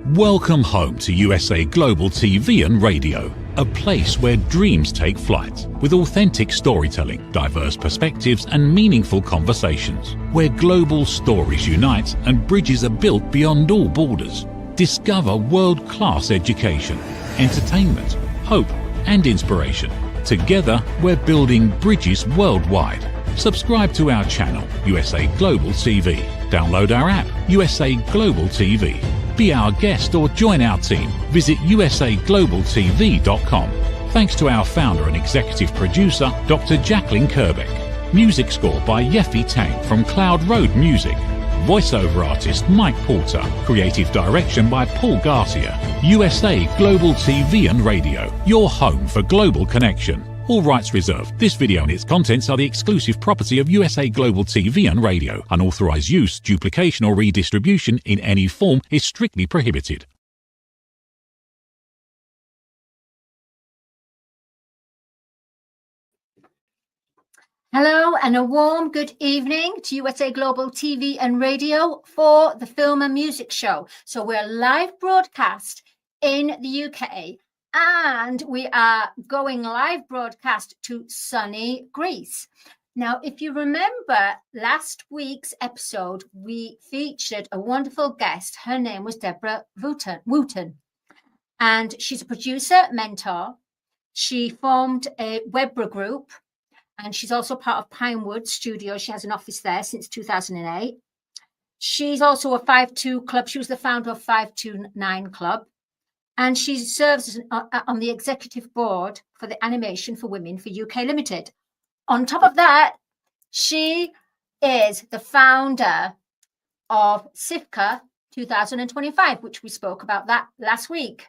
Welcome home to USA Global TV and Radio, a place where dreams take flight, with authentic storytelling, diverse perspectives and meaningful conversations, where global stories unite and bridges are built beyond all borders. Discover world-class education, entertainment, hope and inspiration. Together, we're building bridges worldwide. Subscribe to our channel, USA Global TV. Download our app, USA Global TV. Be our guest or join our team. Visit usaglobaltv.com. Thanks to our founder and executive producer, Dr. Jacqueline Kerbeck. Music score by Yeffy Tang from Cloud Road Music. Voiceover artist Mike Porter. Creative direction by Paul Garcia. USA Global TV and Radio, your home for global connection. All rights reserved. This video and its contents are the exclusive property of USA Global TV and Radio. Unauthorized use, duplication or redistribution in any form is strictly prohibited. Hello and a warm good evening to USA Global TV and Radio for the Film and Music Show. So we're live broadcast in the UK. And we are going live broadcast to sunny Greece. Now, if you remember last week's episode, we featured a wonderful guest. Her name was Debra Wootton. And she's a producer, mentor. She formed a Webra group. And she's also part of Pinewood Studios. She has an office there since 2008. She's also a 5-2 club. She was the founder of 529 Club. And she serves on the executive board for the Animation for Women for UK Limited. On top of that, she is the founder of SIFCA 2025, which we spoke about that last week.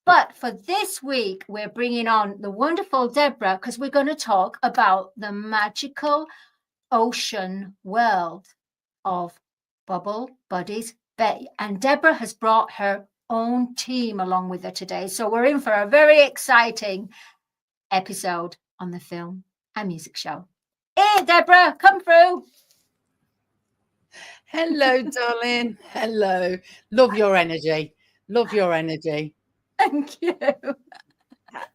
But for this week, we're bringing on the wonderful Debra because we're going to talk about the magical ocean world of Bubble Buddies Bay. And Debra has brought her own team along with her today, so we're in for a very exciting episode on the Film and Music Show. Hey Debra, come through. Hello darling. Hello, love your energy. Thank you.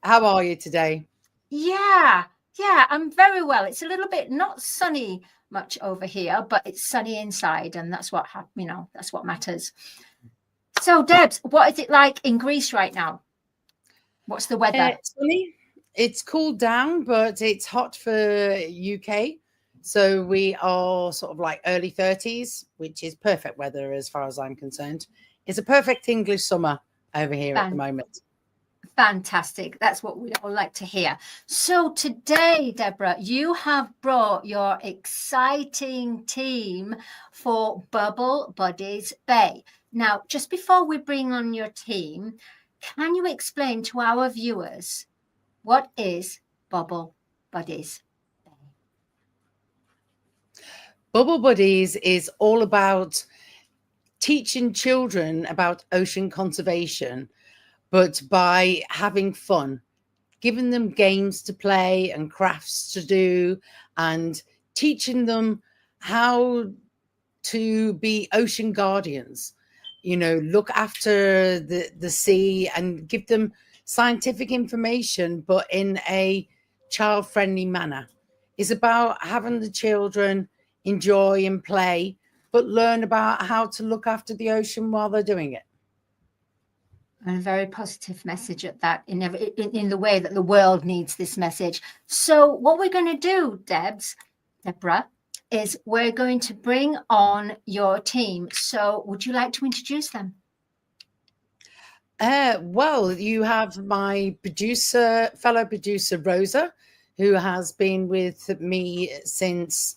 How are you today? Yeah, I'm very well. It's a little bit not sunny much over here, but it's sunny inside, and that's what that's what matters. So, Debs, what is it like in Greece right now? What's the weather? It's sunny. It's cooled down, but it's hot for UK. So we are sort of like early 30s, which is perfect weather as far as I'm concerned. It's a perfect English summer over here at the moment. Fantastic. That's what we all like to hear. So today, Debra, you have brought your exciting team for Bubble Buddies Bay. Now, just before we bring on your team, can you explain to our viewers what is Bubble Buddies Bay? Bubble Buddies is all about teaching children about ocean conservation, but by having fun, giving them games to play and crafts to do, and teaching them how to be ocean guardians. Look after the sea and give them scientific information, but in a child-friendly manner. It's about having the children enjoy and play, but learn about how to look after the ocean while they're doing it. And a very positive message at that, in the way that the world needs this message. So what we're going to do, Debra, is we're going to bring on your team. So would you like to introduce them? Well, you have my fellow producer, Rosa, who has been with me since,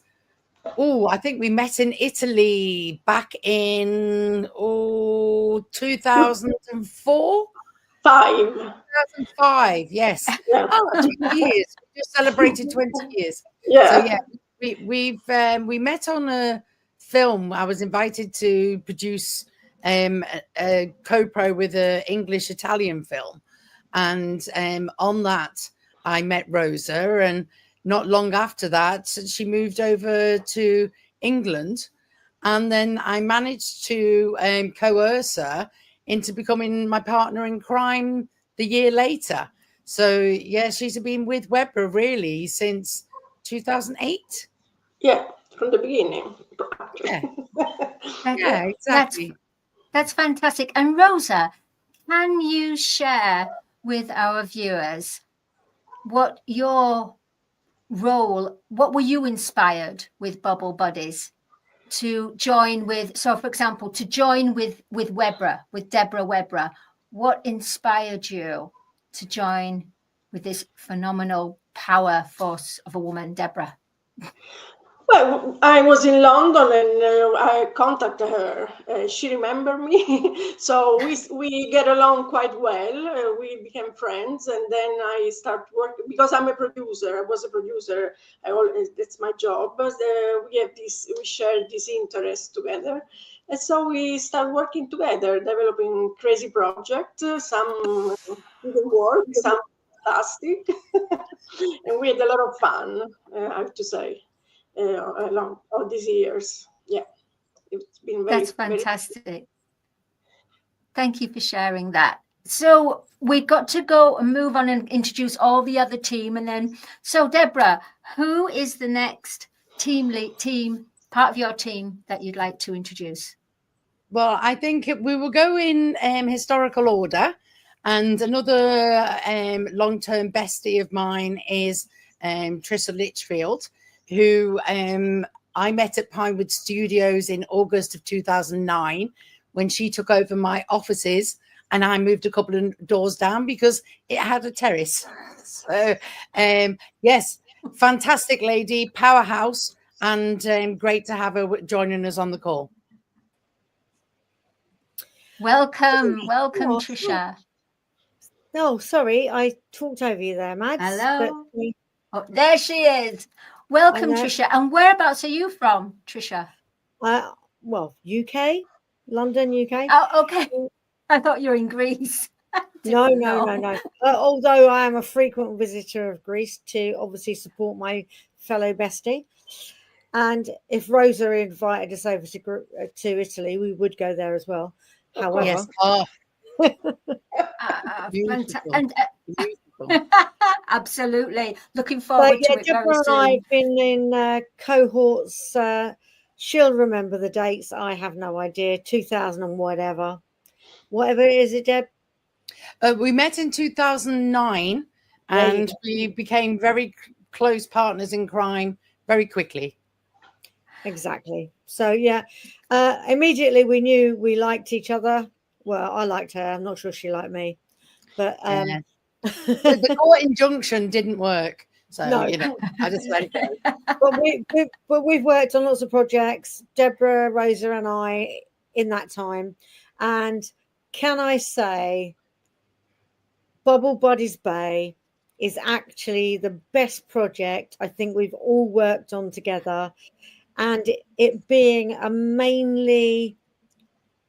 I think we met in Italy back in 2004? 2005, yes. Yeah. 20 years. We just celebrated 20 years. Yeah. So, yeah. We met on a film. I was invited to produce a co-pro with an English-Italian film, and on that I met Rosa, and not long after that she moved over to England, and then I managed to coerce her into becoming my partner in crime the year later. So, yeah, she's been with Debra really since 2008. Yeah, from the beginning. Yeah, That- yeah, exactly. That's fantastic. And Rosa, can you share with our viewers what your role, what were you inspired with Bubble Buddies to join with? So, for example, to join with Debra Wooton, what inspired you to join with this phenomenal power force of a woman, Debra? Well, I was in London and I contacted her. She remembered me, so we get along quite well. We became friends, and then I start working because I'm a producer. I was a producer. I always that's my job. But, we share this interest together, and so we start working together, developing crazy projects. Some didn't work, some fantastic, and we had a lot of fun. I have to say. Along all these years. Yeah, it's been very, That's fantastic. Thank you for sharing that. So we've got to go and move on and introduce all the other team. And then, so Debra, who is the next team part of your team that you'd like to introduce? Well, I think we will go in historical order. And another long-term bestie of mine is Trisha Litchfield, who I met at Pinewood Studios in August of 2009 when she took over my offices, and I moved a couple of doors down because it had a terrace. So, yes, fantastic lady, powerhouse, and great to have her joining us on the call. Welcome, Trisha. Oh, sorry, I talked over you there, Mads. Hello. Oh, there she is. Welcome, Trisha. And whereabouts are you from, Trisha? Well, UK, London, UK. Oh, okay. I thought you were in Greece. No. Although I am a frequent visitor of Greece to obviously support my fellow bestie. And if Rosa invited us over to Italy, we would go there as well. However, yes. Oh. And absolutely looking forward to it. Debra and I have been in cohorts. She'll remember the dates. I have no idea. 2000 and whatever is it, Deb? We met in 2009, and we became very close partners in crime very quickly. Exactly. So yeah, immediately we knew we liked each other. Well, I liked her. I'm not sure she liked me, but the court injunction didn't work. So no. I just let it go. But we've worked on lots of projects, Debra, Rosa, and I, in that time. And can I say, Bubble Buddies Bay is actually the best project I think we've all worked on together. And it being a mainly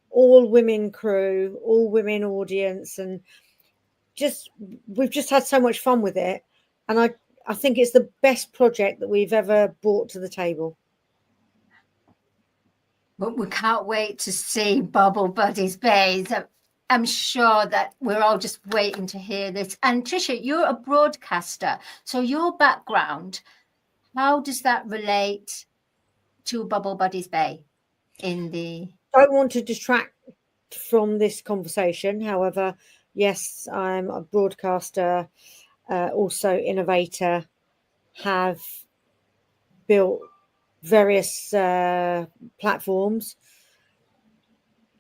all women crew, all women audience, and we've just had so much fun with it. And I think it's the best project that we've ever brought to the table. But we can't wait to see Bubble Buddies Bay. I'm sure that we're all just waiting to hear this. And Trisha, you're a broadcaster. So your background, how does that relate to Bubble Buddies Bay I don't want to distract from this conversation. However, yes, I'm a broadcaster, also innovator, have built various platforms.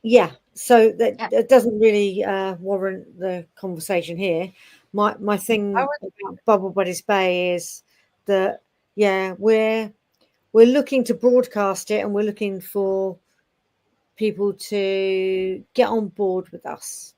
Yeah, so that doesn't really warrant the conversation here. My thing about Bubble Buddies Bay is that, yeah, we're looking to broadcast it, and we're looking for people to get on board with us.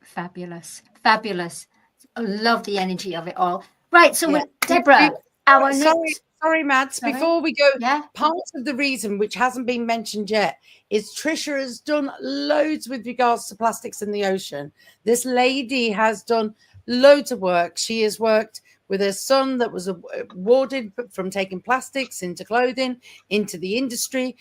Fabulous. I love the energy of it all. Right, so Debra, Sorry, Mads. Sorry? Before we go, part of the reason, which hasn't been mentioned yet, is Trisha has done loads with regards to plastics in the ocean. This lady has done loads of work. She has worked with her son that was awarded from taking plastics into clothing, into the industry.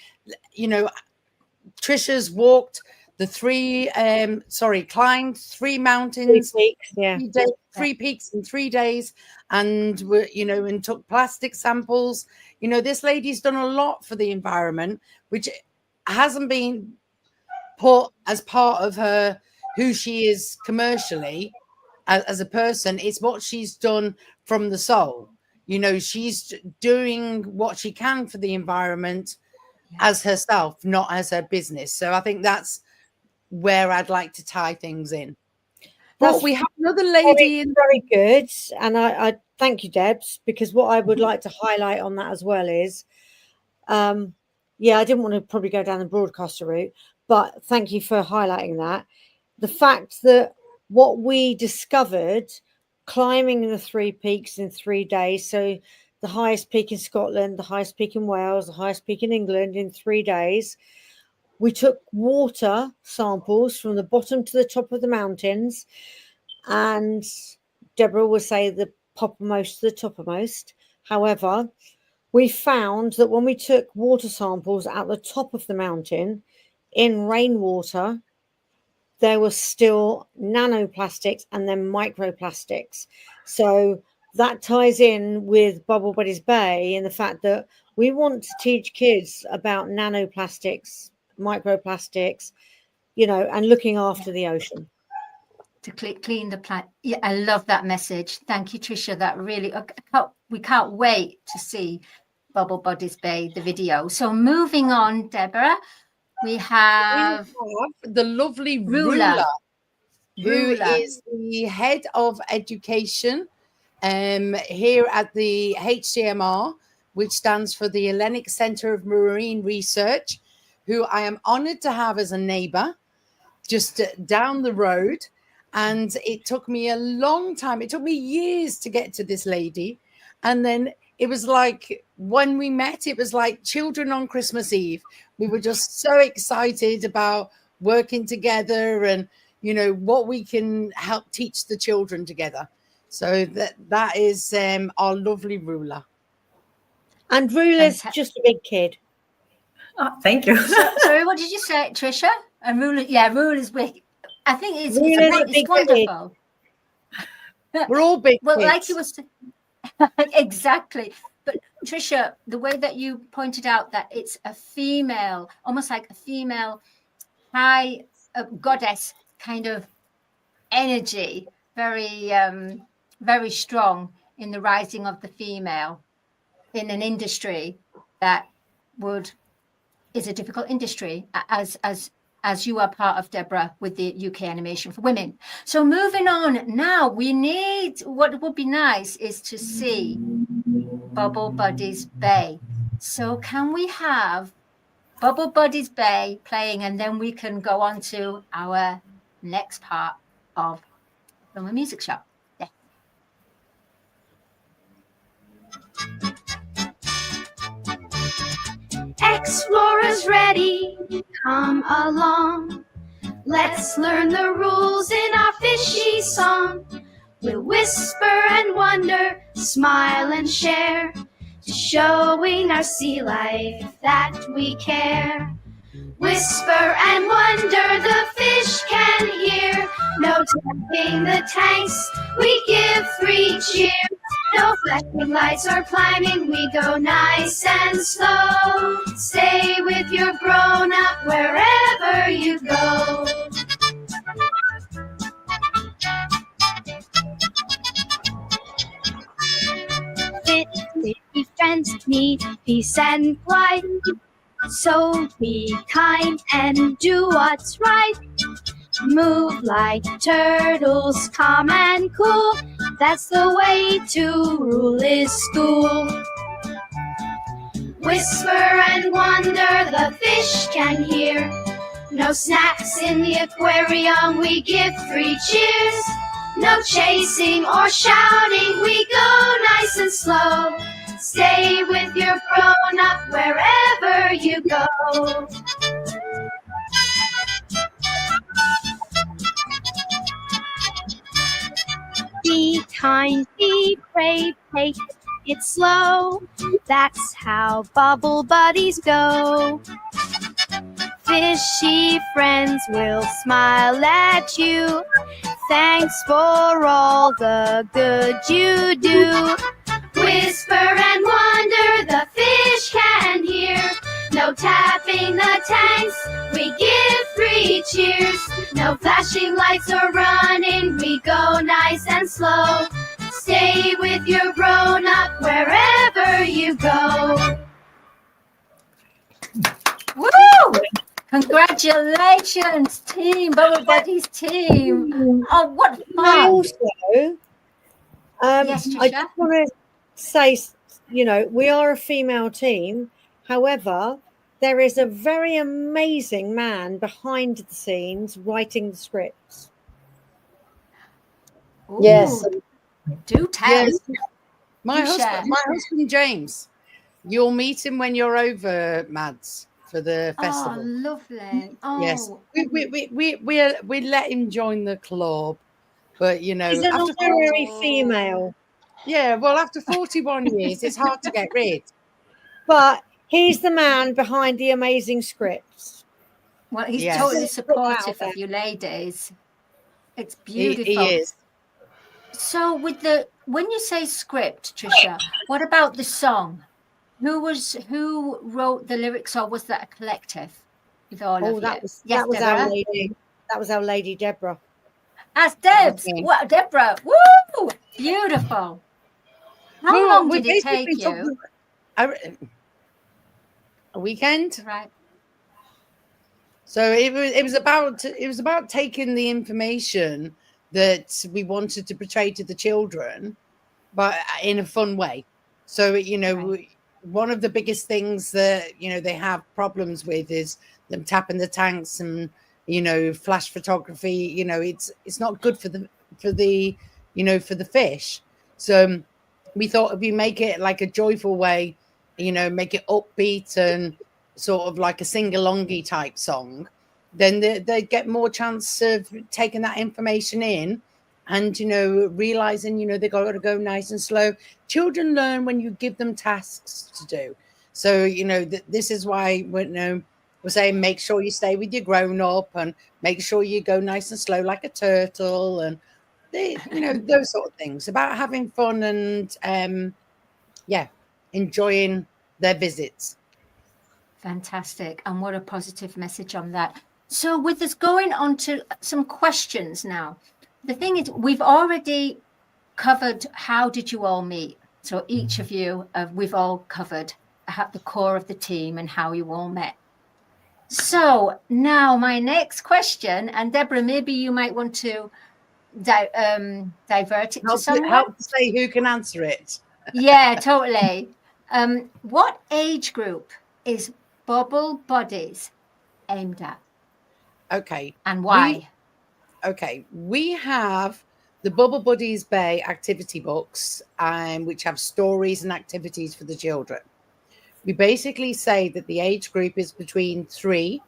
Trisha's walked climbed 3 mountains, 3 weeks, yeah. 3 peaks in 3 days, and and took plastic samples. This lady's done a lot for the environment, which hasn't been put as part of her who she is commercially as a person. It's what she's done from the soul. She's doing what she can for the environment as herself, not as her business. So I think that's where I'd like to tie things in. But we have another lady very good, and I thank you, Debs, because what I would like to highlight on that as well is, I didn't want to probably go down the broadcaster route, but thank you for highlighting that. The fact that what we discovered climbing the 3 peaks in 3 days, so the highest peak in Scotland, the highest peak in Wales, the highest peak in England in 3 days, we took water samples from the bottom to the top of the mountains, and Deborah will say the poppermost to the toppermost. However, we found that when we took water samples at the top of the mountain in rainwater, there were still nanoplastics and then microplastics. So that ties in with Bubble Buddies Bay and the fact that we want to teach kids about nanoplastics, microplastics, and looking after the ocean. To clean the planet. Yeah, I love that message. Thank you, Tricia. That really, we can't wait to see Bubble Buddies Bay, the video. So moving on, Deborah, we have the lovely Rula, who is the head of education here at the HCMR, which stands for the Hellenic Centre of Marine Research, who I am honoured to have as a neighbour just down the road. And it took me a long time. It took me years to get to this lady. And then it was like when we met, it was like children on Christmas Eve. We were just so excited about working together and, what we can help teach the children together. So that is our lovely Rula. And Rula's just a big kid. Oh, thank you. Sorry, what did you say, Tricia? And Rula's big. I think it's wonderful. We're all big well, kids. Like you was exactly. But Tricia, the way that you pointed out that it's a female, almost like a female high goddess kind of energy, very very strong in the rising of the female in an industry that is a difficult industry, as you are part of, Deborah, with the UK Animation for Women. So moving on now, what would be nice is to see Bubble Buddies Bay. So can we have Bubble Buddies Bay playing, and then we can go on to our next part of the Film and Music Show. Yeah. Explorers ready, come along. Let's learn the rules in our fishy song. We'll whisper and wonder, smile and share, showing our sea life that we care. Whisper and wonder, the fish can hear. No tapping the tanks, we give 3 cheers. No flashing lights or climbing, we go nice and slow. Stay with your grown-up wherever you go. 50 friends need peace and quiet. So be kind and do what's right. Move like turtles, calm and cool. That's the way to rule this school. Whisper and wonder, the fish can hear. No snacks in the aquarium, we give 3 cheers. No chasing or shouting, we go nice and slow. Stay with your grown-up wherever you go. Be kind, be brave, take it slow. That's how Bubble Buddies go. fishy friends will smile at you. Thanks for all the good you do. Whisper and wonder, the fish can hear. No tapping the tanks, we give 3 cheers. No flashing lights or running, we go nice and slow. Stay with your grown-up wherever you go. Woo! Congratulations, team, Bubble Buddies team. Oh, what I fun. also, Yes, I Tricia? just want to say, you know, we are a female team. However, there is a very amazing man behind the scenes writing the scripts. Ooh, Yes. do tell. Yes. My You share. husband James. You'll meet him when you're over, Mads, for the Oh, festival. lovely. Oh, Yes, we let him join the club, but you know, He's an after honorary female, after 41 years, it's hard to get rid. but he's the man behind the amazing scripts. well, he's Yes. totally Just put that out supportive there. of you ladies. It's He beautiful. is. So when you say script, Tricia, what about the song? Who wrote the lyrics, or was that a collective with all of you? That was Yes, that was Deborah? our lady. That was our lady Deborah. As Debs. Okay. Wow, Deborah. Woo! Beautiful. How Well, long we did it take basically you? a weekend. Right. So it was about taking the information that we wanted to portray to the children, but in a fun way. So you know, Right. one of the biggest things that they have problems with is them tapping the tanks and flash photography. It's not good for the fish. So we thought if we make it like a joyful way, make it upbeat and sort of like a sing-alongy type song, then they get more chance of taking that information in and realizing they got to go nice and slow. Children learn when you give them tasks to do. So this is why we're saying make sure you stay with your grown-up and make sure you go nice and slow like a turtle, and those sort of things about having fun and enjoying their visits. Fantastic. And what a positive message on that. So with us going on to some questions now, the thing is we've already covered how did you all meet. So each of you, we've all covered the core of the team and how you all met. So now my next question, and Deborah, maybe you might want to divert it to someone. Help to say who can answer it. Yeah, totally. What age group is Bubble Buddies aimed at? Okay. And why? We have the Bubble Buddies Bay activity books, which have stories and activities for the children. We basically say that the age group is between 3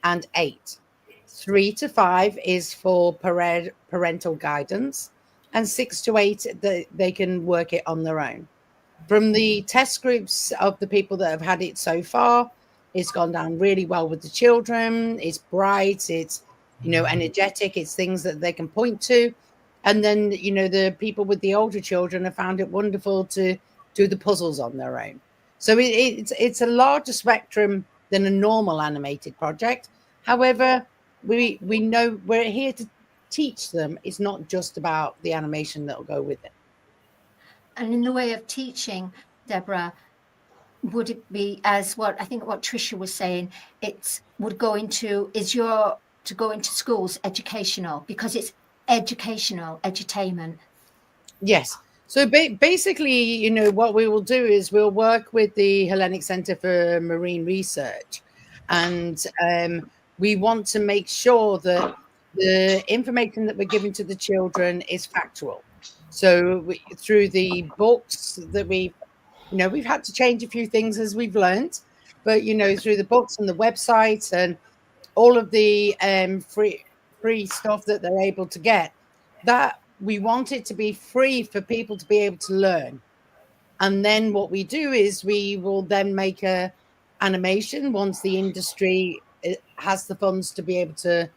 and 8. 3 to 5 is for parental guidance, and 6 to 8 they can work it on their own. From the test groups of the people that have had it so far, it's gone down really well with the children. It's bright, it's energetic, it's things that they can point to. And then the people with the older children have found it wonderful to do the puzzles on their own. So it's a larger spectrum than a normal animated project. However, we know we're here to teach them. It's not just about the animation that will go with it. And in the way of teaching, Deborah, would it be as what Tricia was saying? To go into schools educational, because it's educational edutainment. Yes. So basically, what we will do is we'll work with the Hellenic Centre for Marine Research, and we want to make sure that the information that we're giving to the children is factual. So through the books that we've had to change a few things as we've learned, but through the books and the websites and all of the free stuff that they're able to get, that we want it to be free for people to be able to learn. And then what we do is we will then make a animation once the industry it has the funds to be able to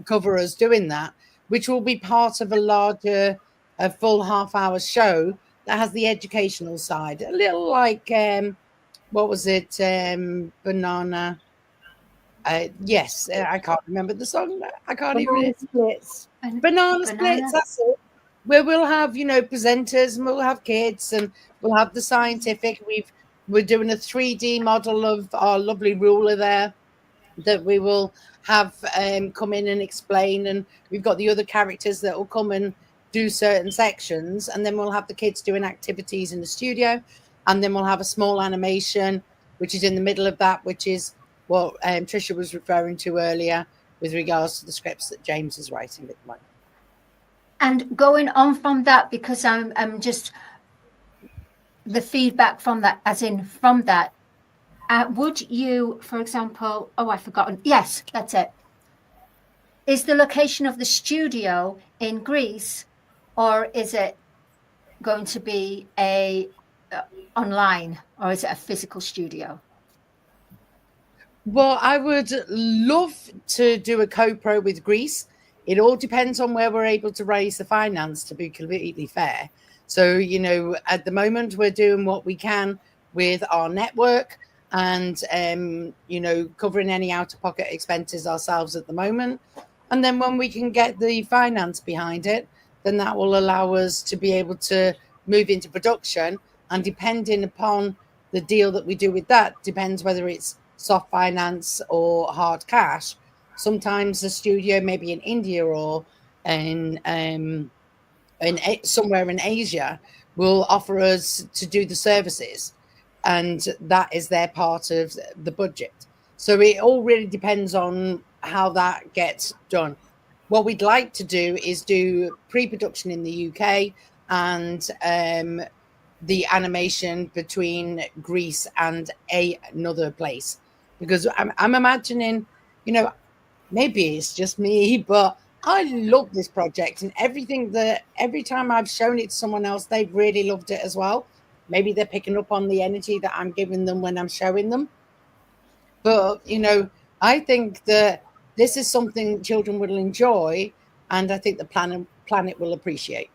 cover us doing that, which will be part of a larger, a full half-hour show that has the educational side, a little like what was it, Banana? Yes, I can't remember the song. I can't even. Splits. Banana Splits. That's it. Where we'll have, you know, presenters, and we'll have kids, and we'll have the scientific. We're doing a 3D model of our lovely ruler there that we will have come in and explain, and we've got the other characters that will come and do certain sections, and then we'll have the kids doing activities in the studio, and then we'll have a small animation which is in the middle of that, which is what Tricia was referring to earlier with regards to the scripts that James is writing at the moment. And going on from that, because I'm just the feedback from that, as in from that, would you, for example, I've forgotten. Yes, that's it. Is the location of the studio in Greece, or is it going to be a online, or is it a physical studio? Well, I would love to do a co-pro with Greece. It all depends on where we're able to raise the finance, to be completely fair. So, you know, at the moment, we're doing what we can with our network and, you know, covering any out-of-pocket expenses ourselves at the moment. And then when we can get the finance behind it, then that will allow us to be able to move into production. And depending upon the deal that we do with that, depends whether it's soft finance or hard cash. Sometimes the studio, maybe in India or in somewhere in Asia, will offer us to do the services, and that is their part of the budget. So it all really depends on how that gets done. What we'd like to do is do pre-production in the UK and the animation between Greece and another place, because I'm imagining, you know, maybe it's just me, but I love this project, and every time I've shown it to someone else, they've really loved it as well. Maybe they're picking up on the energy that I'm giving them when I'm showing them. But, you know, I think that this is something children will enjoy, and I think the planet will appreciate.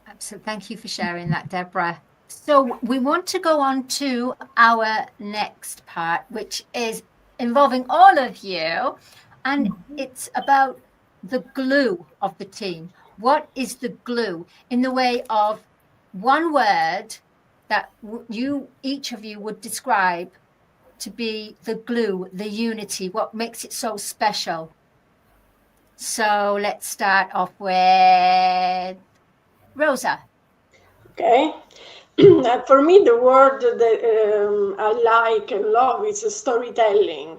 Absolutely. Thank you for sharing that, Deborah. So we want to go on to our next part, which is involving all of you, and it's about the glue of the team. What is the glue in the way of one word that each of you would describe to be the glue, the unity, what makes it so special? So let's start off with Rosa. Okay. For me, the word that I like and love is storytelling.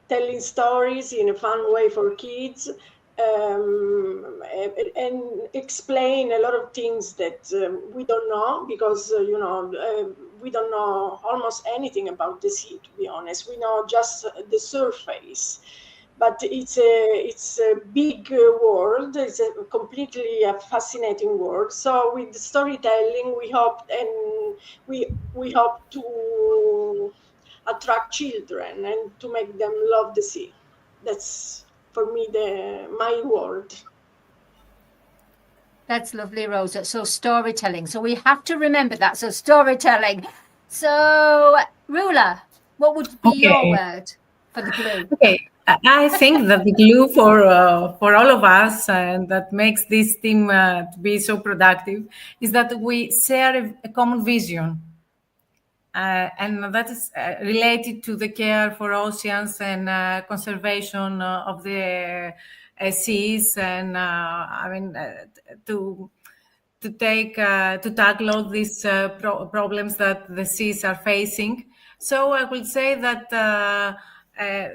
Telling stories in a fun way for kids, and explain a lot of things that we don't know, because we don't know almost anything about the sea, to be honest. We know just the surface, but it's a big world. It's a completely fascinating world. So with storytelling, we hope to attract children and to make them love the sea. That's for me my word. That's lovely, Rosa. So storytelling. So we have to remember that. So storytelling. So Rula, what would be your word for the glue? Okay, I think that the glue for all of us, and that makes this team to be so productive, is that we share a common vision. And that is related to the care for oceans and conservation of the seas, and to tackle all these problems that the seas are facing. So I will say that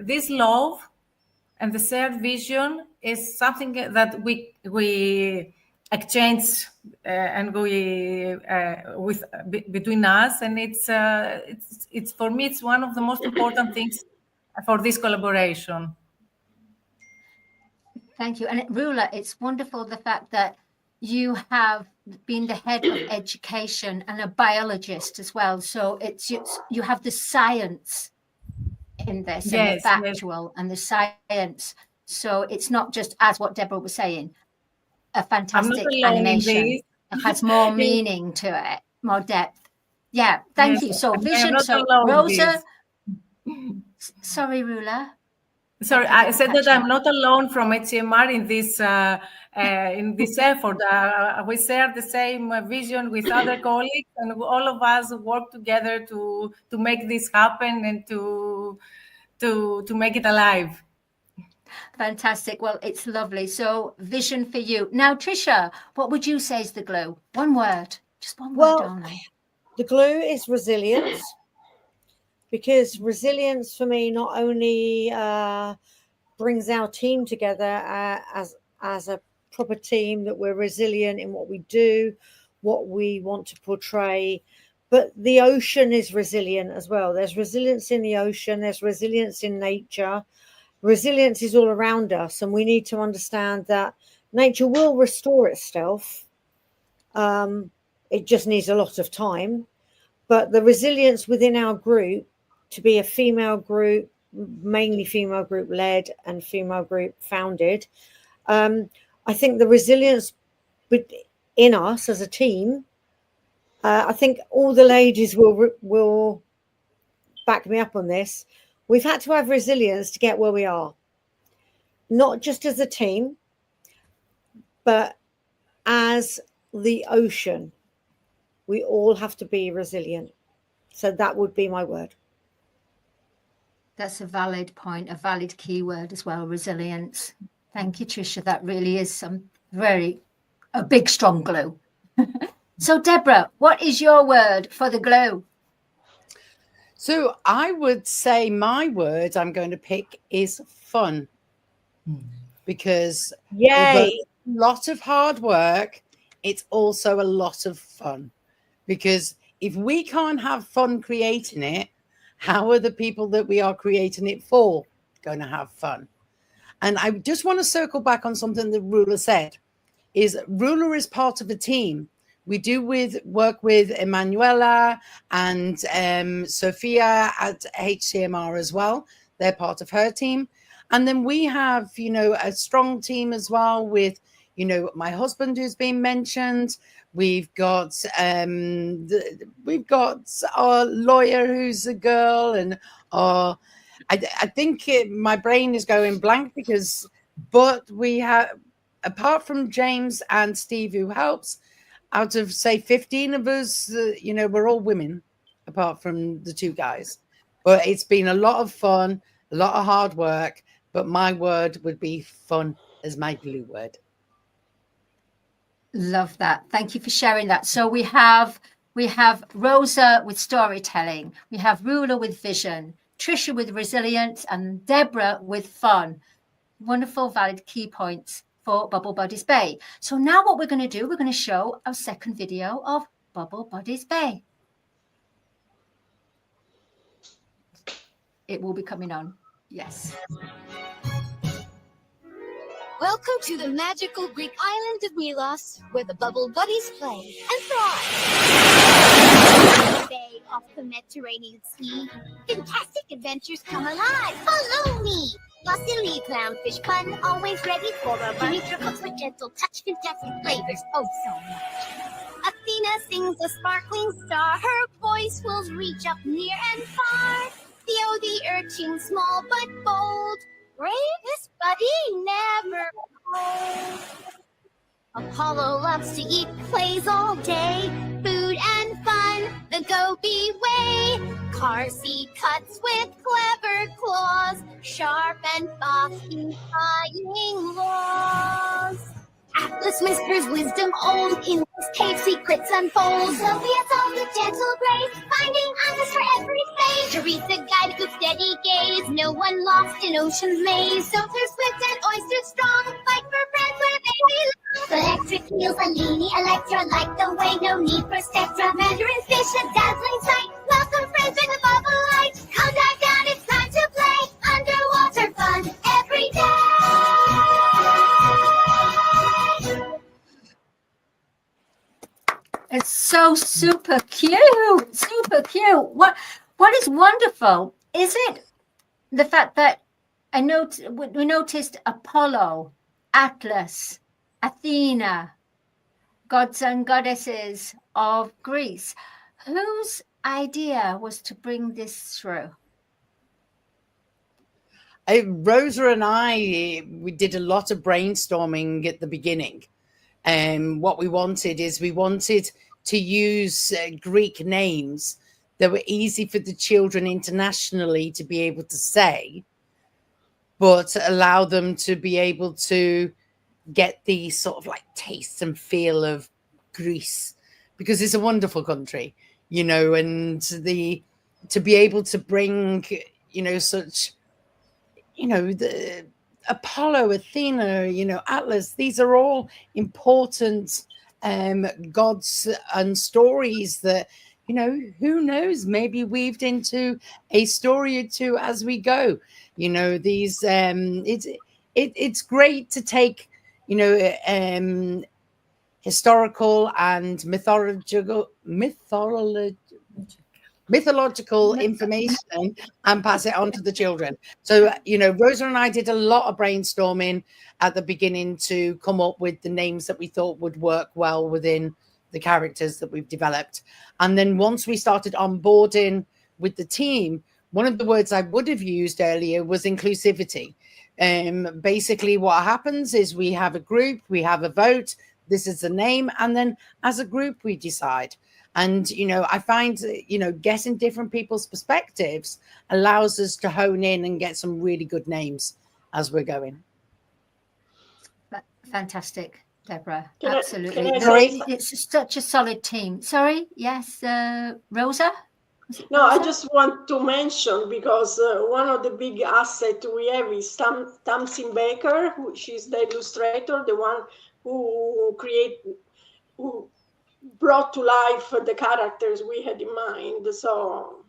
this love and the shared vision is something that we exchange and we between us, and it's for me, it's one of the most important things for this collaboration. Thank you. And Rula, it's wonderful the fact that you have been the head of education and a biologist as well. So you have the science in this, and Yes, the yes. factual and the science. So it's not just as what Deborah was saying, a fantastic alone in animation. this. It has more meaning to it, more depth. Yeah, thank you. So I am vision. not So alone in Rosa, this. sorry, Rula. Sorry, I said that I'm not alone from HMR in this effort. We share the same vision with other colleagues, and all of us work together to make this happen and to make it alive. Fantastic. Well, it's lovely. So vision for you. Now, Tricia, what would you say is the glue? One word, just one word only. The glue is resilience, because resilience for me not only brings our team together as a proper team, that we're resilient in what we do, what we want to portray, but the ocean is resilient as well. There's resilience in the ocean, there's resilience in nature. Resilience is all around us, and we need to understand that nature will restore itself. It just needs a lot of time. But the resilience within our group, to be a female group, mainly female group led and female group founded, I think the resilience in us as a team, I think all the ladies will back me up on this. We've had to have resilience to get where we are, not just as a team, but as the ocean. We all have to be resilient. So that would be my word. That's a valid point, a valid keyword as well, resilience. Thank you, Tricia. That really is a big, strong glue. So, Deborah, what is your word for the glue? So I would say my word I'm going to pick is fun, because although a lot of hard work, it's also a lot of fun. Because if we can't have fun creating it, how are the people that we are creating it for going to have fun? And I just want to circle back on something that Rula said, is Rula is part of a team. We do work with Emanuela and Sophia at HCMR as well. They're part of her team. And then we have, a strong team as well with, my husband who's been mentioned. We've got our lawyer who's a girl, and I think my brain is going blank but we have, apart from James and Steve who helps, out of say 15 of us, we're all women apart from the two guys. But it's been a lot of fun, a lot of hard work, but my word would be fun as my glue word. Love that. Thank you for sharing that. So we have Rosa with storytelling, we have Rula with vision, Tricia with resilience, and Deborah with fun. Wonderful, valid key points for Bubble Buddies Bay. So now what we're going to do, we're going to show our second video of Bubble Buddies Bay. It will be coming on. Yes. Welcome to the magical Greek island of Milos, where the Bubble Buddies play and thrive. Bay off the Mediterranean Sea, fantastic adventures come alive. Follow me. Silly clownfish fun, always ready for a fun. Trickles with gentle touch, fantastic flavors, oh so much. Athena sings a sparkling star, her voice will reach up near and far. Theo the urchin, small but bold, bravest buddy never old. Apollo loves to eat, plays all day, food and fun, the Gobi way. Carsey cuts with clever claws, sharp and fast, defying laws. Atlas whispers wisdom old, in his cave secrets unfold. Sophia's all with gentle grace, finding answers for every phase. Teresa guided with steady gaze, no one lost in ocean's maze. Sophia swift and oyster strong, fight for friends where they belong. Electric eels, Alini, Electra, like the way, no need for Spectra. Mandarin fish, a dazzling sight, welcome friends in the bubble light. Come dive down, it's time to play, underwater fun every day. It's so super cute, super cute. What is wonderful is it the fact that we noticed Apollo, Atlas, Athena, gods and goddesses of Greece. Whose idea was to bring this through? Rosa and we did a lot of brainstorming at the beginning. What we wanted to use Greek names that were easy for the children internationally to be able to say, but allow them to be able to get the sort of like taste and feel of Greece, because it's a wonderful country, you know, and to be able to bring, you know, such, you know, the Apollo, Athena, you know, Atlas, these are all important gods and stories that, you know, who knows, maybe weaved into a story or two as we go. You know, these it's great to take, you know, historical and mythological information and pass it on to the children. So, you know, Rosa and I did a lot of brainstorming at the beginning to come up with the names that we thought would work well within the characters that we've developed. And then once we started onboarding with the team, one of the words I would have used earlier was inclusivity. Basically what happens is we have a group, we have a vote, this is the name, and then as a group we decide. And, you know, I find, you know, getting different people's perspectives allows us to hone in and get some really good names as we're going. Fantastic, Deborah. Can Absolutely. I It's such a solid team. Sorry. Yes, Rosa? No, I just want to mention, because one of the big assets we have is Tamsin Baker, she's the illustrator, the one who brought to life the characters we had in mind. So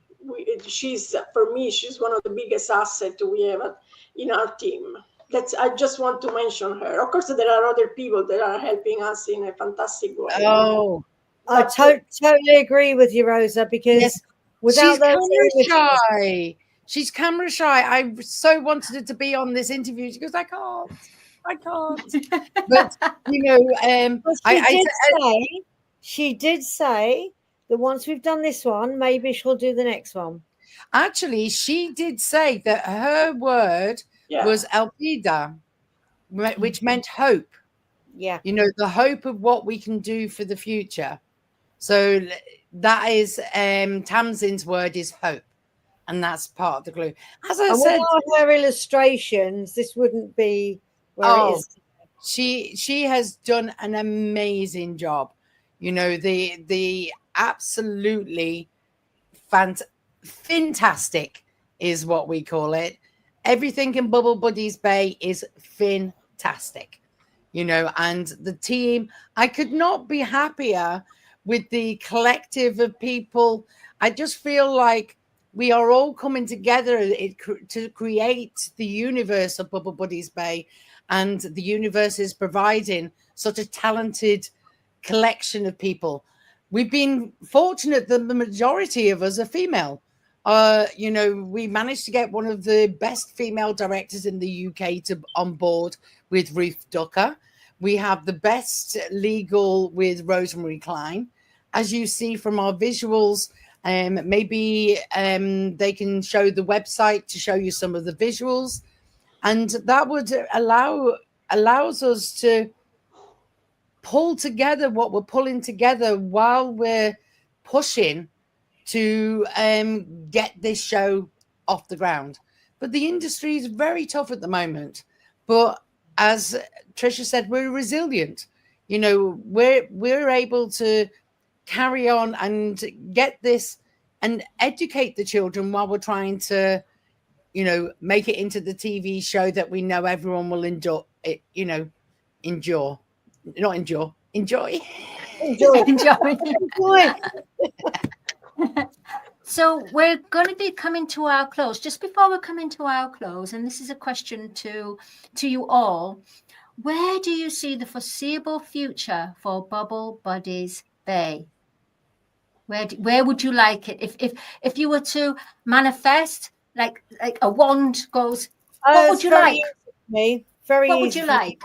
she's, for me, she's one of the biggest assets we have in our team. I just want to mention her. Of course, there are other people that are helping us in a fantastic way. Oh, I totally agree with you, Rosa, because yes, without she's camera shy. She's camera shy. I so wanted her to be on this interview. She goes, I can't. But, you know, she did say that once we've done this one, maybe she'll do the next one. Actually, she did say that her word was Elpida, which meant hope. Yeah. You know, the hope of what we can do for the future. So that is Tamsin's word is hope. And that's part of the glue. As I said, without her illustrations, this wouldn't be where it is. She has done an amazing job. You know, the absolutely fantastic is what we call it. Everything in Bubble Buddies Bay is fantastic, you know, and the team, I could not be happier with the collective of people. I just feel like we are all coming together to create the universe of Bubble Buddies Bay, and the universe is providing such a talented collection of people. We've been fortunate that the majority of us are female. You know, we managed to get one of the best female directors in the UK on board with Ruth Ducker. We have the best legal with Rosemary Klein. As you see from our visuals, maybe they can show the website to show you some of the visuals, and that would allows us to pull together what we're pulling together while we're pushing to get this show off the ground. But the industry is very tough at the moment. But as Tricia said, we're resilient. You know, we're able to carry on and get this and educate the children while we're trying to, you know, make it into the TV show that we know everyone will enjoy. Enjoy. So we're going to be coming to our close. Just before we come into our close, and this is a question to you all, where do you see the foreseeable future for Bubble Buddies Bay? Where would you like it? If you were to manifest like a wand goes, what would you very like? easy for me. Very What would easy you for me. like?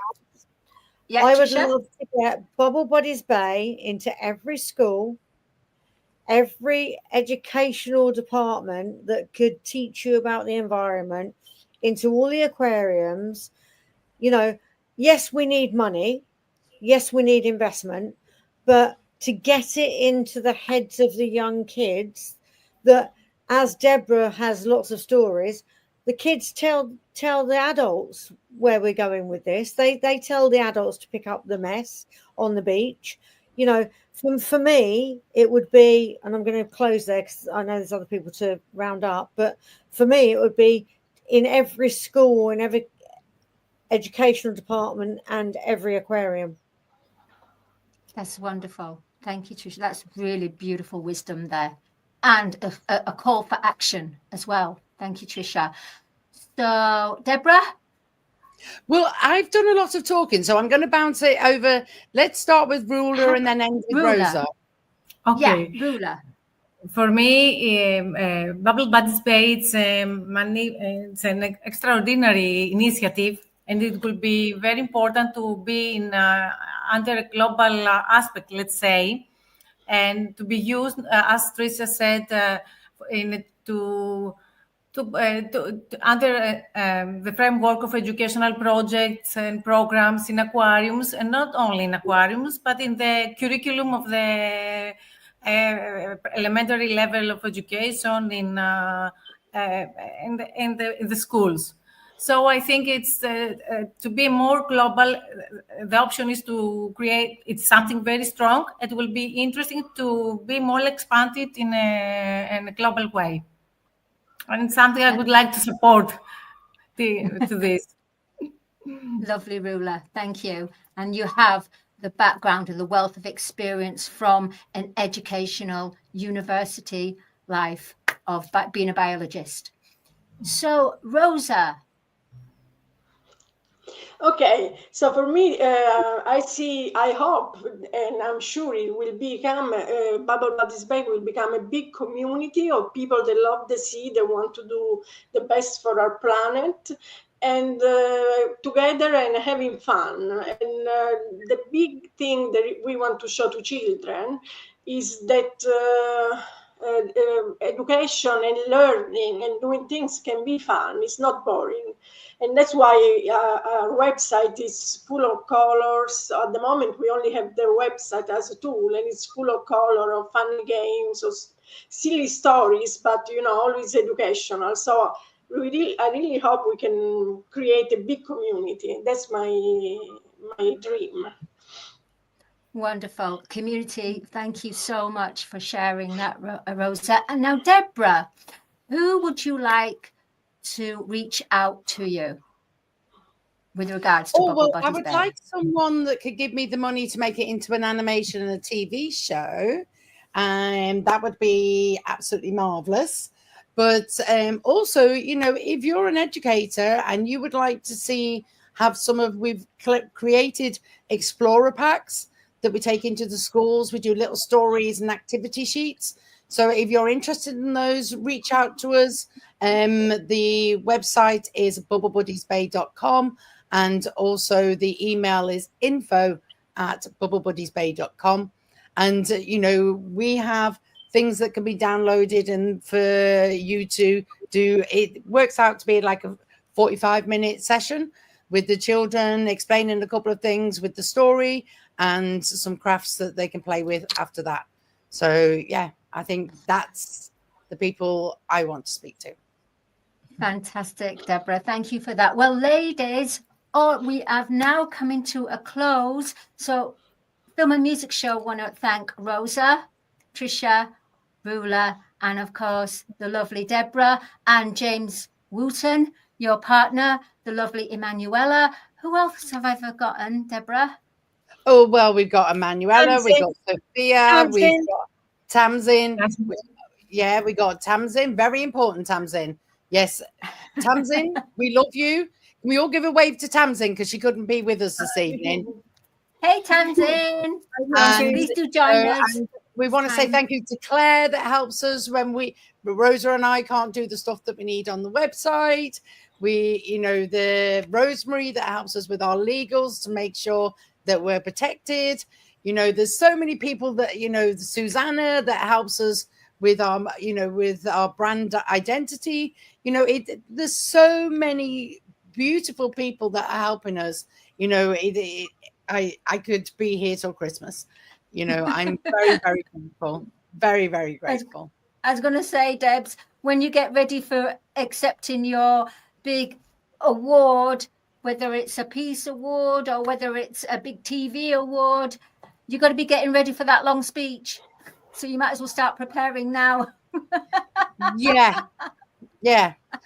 Yeah, I would Trisha? love to get Bubble Buddies Bay into every school, every educational department that could teach you about the environment, into all the aquariums. You know, yes, we need money. Yes, we need investment, but to get it into the heads of the young kids, that as Debra has lots of stories, the kids tell the adults where we're going with this. They tell the adults to pick up the mess on the beach. You know, for me, it would be, and I'm going to close there because I know there's other people to round up, but for me, it would be in every school, in every educational department, and every aquarium. That's wonderful. Thank you, Trisha. That's really beautiful wisdom there. And a call for action as well. Thank you, Trisha. So, Debra? Well, I've done a lot of talking, so I'm going to bounce it over. Let's start with Ruler and then end with Ruler. Rosa. Okay. Yeah, Ruler. For me, Bubble Buddies Bay, it's an extraordinary initiative, and it will be very important to be in under a global aspect, let's say, and to be used, as Trisha said, under the framework of educational projects and programs in aquariums, and not only in aquariums, but in the curriculum of the elementary level of education in the schools. So I think it's to be more global. The option is to create it's something very strong. It will be interesting to be more expanded in a global way, and it's something I would like to support to this. Lovely, Ruler. Thank you. And you have the background and the wealth of experience from an educational university life of being a biologist. So, Rosa. Okay, so for me, I hope, and I'm sure it will become, Bubble Buddies Bay will become a big community of people that love the sea, that want to do the best for our planet, and together and having fun. And the big thing that we want to show to children is that education and learning and doing things can be fun. It's not boring. And that's why our website is full of colors. At the moment, we only have the website as a tool, and it's full of color, of funny games, of silly stories, but always educational. So I really hope we can create a big community. That's my dream. Wonderful. Community, thank you so much for sharing that, Rosa. And now, Debra, who would you like to reach out to you with regards to Bubble Buddies I would Bay? like someone that could give me the money to make it into an animation and a TV show. That would be absolutely marvelous. But also, if you're an educator and you would like to we've created explorer packs that we take into the schools. We do little stories and activity sheets. So if you're interested in those, reach out to us. The website is bubblebuddiesbay.com, and also the email is info@bubblebuddiesbay.com. And, we have things that can be downloaded and for you to do. It works out to be like a 45-minute session with the children, explaining a couple of things with the story and some crafts that they can play with after that. So, yeah, I think that's the people I want to speak to. Fantastic, Debra. Thank you for that. Well, ladies, we have now come into a close. So, Film and Music Show want to thank Rosa, Trisha, Ruler, and of course, the lovely Debra, and James Wooton, your partner, the lovely Emanuela. Who else have I forgotten, Debra? Oh, well, we've got Emanuela, we've got Sophia, we've got Tamsin. Yeah, we got Tamsin. Very important, Tamsin. Yes, Tamsin, we love you. Can we all give a wave to Tamsin because she couldn't be with us this evening? Hey, Tamsin. Please do join us. We want to say thank you to Claire that helps us when Rosa and I can't do the stuff that we need on the website. We, the Rosemary that helps us with our legals to make sure that we're protected. There's so many people that, Susanna that helps us with our, with our brand identity. There's so many beautiful people that are helping us. I could be here till Christmas. I'm very, very grateful. Very, very grateful. I was going to say, Debs, when you get ready for accepting your big award, whether it's a peace award or whether it's a big TV award, you've got to be getting ready for that long speech. So you might as well start preparing now. Yeah.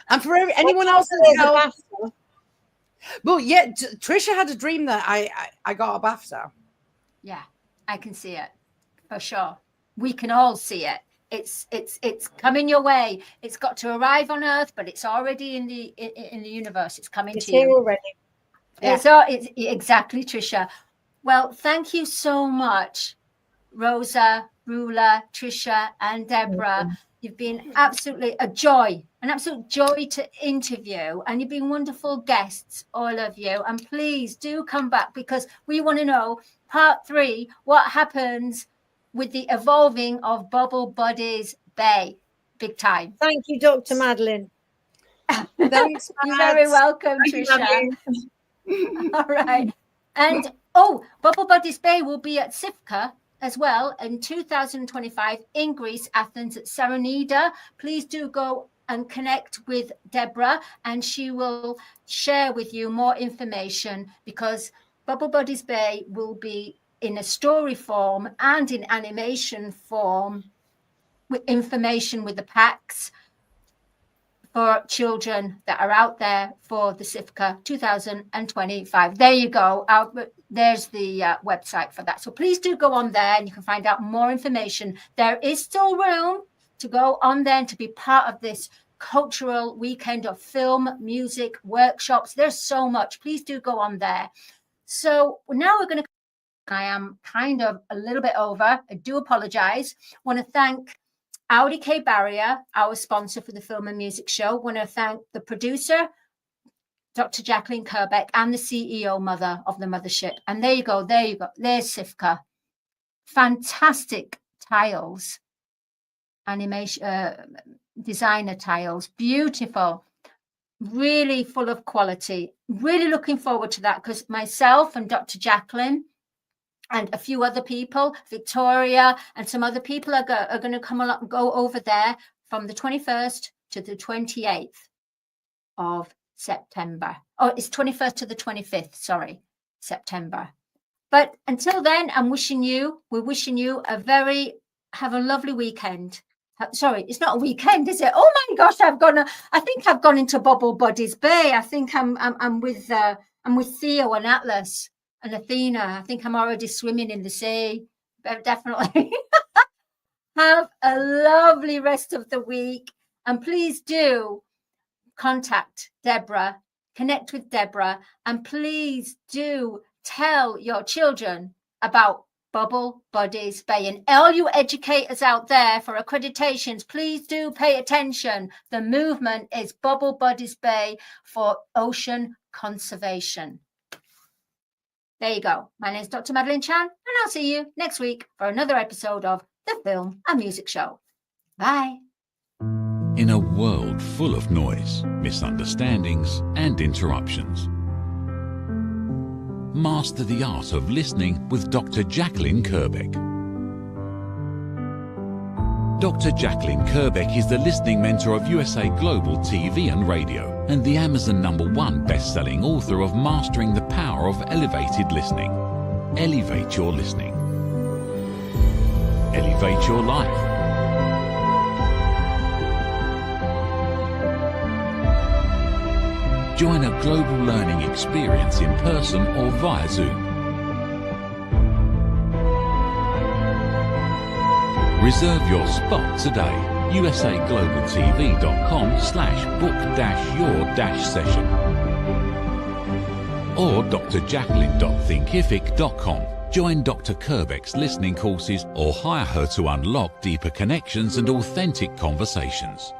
And for anyone else that helps. Well, yeah, Trisha had a dream that I got a BAFTA. Yeah, I can see it for sure. We can all see it. It's coming your way. It's got to arrive on Earth, but it's already in the universe. It's coming to you. It's here already. Yeah. It's exactly, Trisha. Well, thank you so much, Rosa, Rula, Trisha, and Debra. You've been absolutely an absolute joy to interview, and you've been wonderful guests, all of you. And please do come back, because we want to know part 3, what happens with the evolving of Bubble Buddies Bay. Big time. Thank you, Dr. Madalene. Thanks, You're very welcome, Trisha. All right. And Bubble Buddies Bay will be at Sifka as well in 2025 in Greece, Athens at Serenida. Please do go and connect with Debra, and she will share with you more information, because Bubble Buddies Bay will be in a story form and in animation form, with information with the packs for children that are out there for the Sifka 2025. There you go. There's the website for that. So please do go on there, and you can find out more information. There is still room to go on there and to be part of this cultural weekend of film, music, workshops. There's so much. Please do go on there. So now we're going to, I am kind of a little bit over. I do apologize. I want to thank Audi K Barrier, our sponsor for the Film and Music Show. I want to thank the producer, Dr. Jacqueline Kerbeck, and the CEO mother of the mothership. And there you go. There's Sifka. Fantastic tiles, animation, designer tiles, beautiful, really full of quality. Really looking forward to that, because myself and Dr. Jacqueline and a few other people, Victoria and some other people are going to come along, go over there from the 21st to the 28th of September. Oh, it's 21st to the 25th, sorry, September. But until then, we're wishing you have a lovely weekend. Sorry, it's not a weekend, is it? Oh my gosh, I think I've gone into Bubble Buddies Bay. I think I'm with Theo and Atlas and Athena. I think I'm already swimming in the sea. Definitely. Have a lovely rest of the week, and please do contact Debra, connect with Debra, and please do tell your children about Bubble Buddies Bay. And all you educators out there for accreditations, please do pay attention. The movement is Bubble Buddies Bay for ocean conservation. There you go. My name is Dr. Madalene Chan, and I'll see you next week for another episode of the Film and Music Show. Bye. In a world full of noise, misunderstandings, and interruptions, master the art of listening with Dr. Jacqueline Kerbeck. Dr. Jacqueline Kerbeck is the listening mentor of USA Global TV and Radio, and the Amazon #1 best-selling author of Mastering the Power of Elevated Listening. Elevate your listening. Elevate your life. Join a global learning experience in person or via Zoom. Reserve your spot today. usaglobaltv.com/book-your-session or drjacqueline.thinkific.com. Join Dr. Kerbeck's listening courses or hire her to unlock deeper connections and authentic conversations.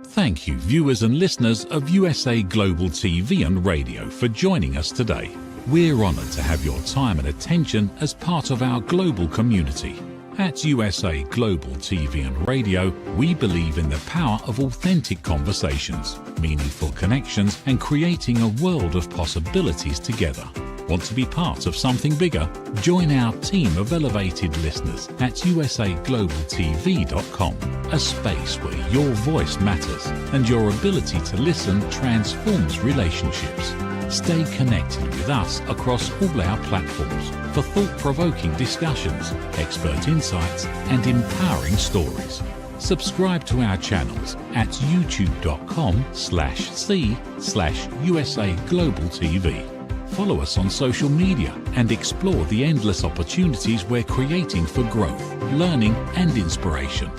Thank you, viewers and listeners of USA Global TV and Radio, for joining us today. We're honoured to have your time and attention as part of our global community. At USA Global TV and Radio, we believe in the power of authentic conversations, meaningful connections, and creating a world of possibilities together. Want to be part of something bigger? Join our team of elevated listeners at usaglobaltv.com, a space where your voice matters and your ability to listen transforms relationships. Stay connected with us across all our platforms for thought-provoking discussions, expert insights, and empowering stories. Subscribe to our channels at youtube.com/c/USA Global TV. Follow us on social media and explore the endless opportunities we're creating for growth, learning, and inspiration.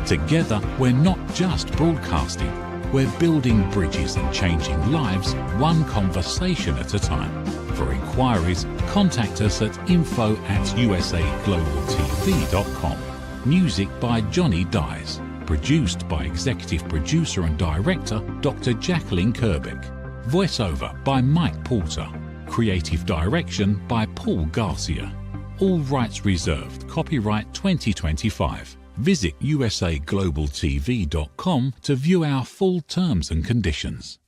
Together, we're not just broadcasting, we're building bridges and changing lives one conversation at a time. For inquiries, contact us at info@usaglobaltv.com. Music by Johnny Dyes. Produced by Executive Producer and Director Dr. Jacqueline Kerbeck. Voiceover by Mike Porter. Creative Direction by Paul Garcia. All rights reserved. Copyright 2025. Visit usaglobaltv.com to view our full terms and conditions.